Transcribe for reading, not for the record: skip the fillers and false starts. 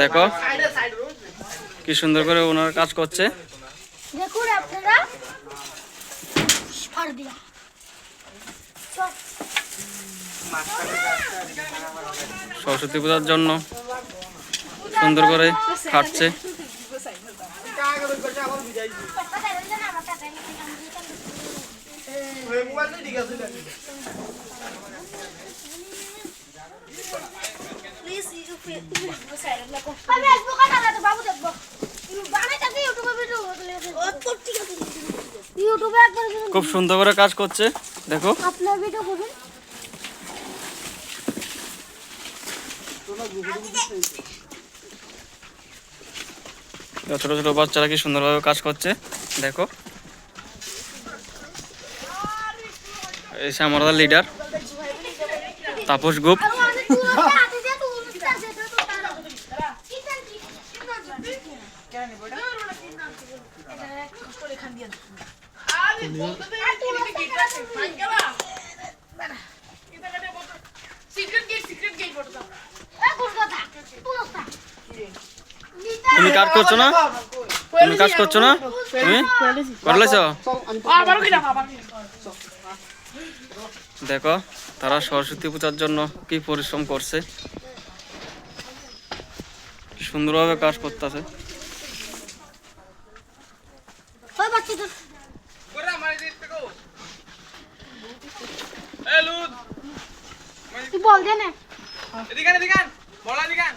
দেখো কি সুন্দর করে ওনার কাজ করছে। দেখুন আপনারা সরস্বতী পূজার জন্য সুন্দর করে খাটছে। খুব সুন্দর করে কাজ করছে দেখো। আপনার ভিডিও করুন। ছোট ছোট বাচ্চারা কি সুন্দরভাবে কাজ করছে দেখো। এই আমাদের লিডার তাপস গুপ। তুমি কাজ করছো না? তুমি কাজ করছো না? তুমি করলেছ? দেখো তারা সরস্বতী পূজার জন্য কি পরিশ্রম করছে, সুন্দরভাবে কাজ করতেছে। বল দে না। এদিকে বলা দিগান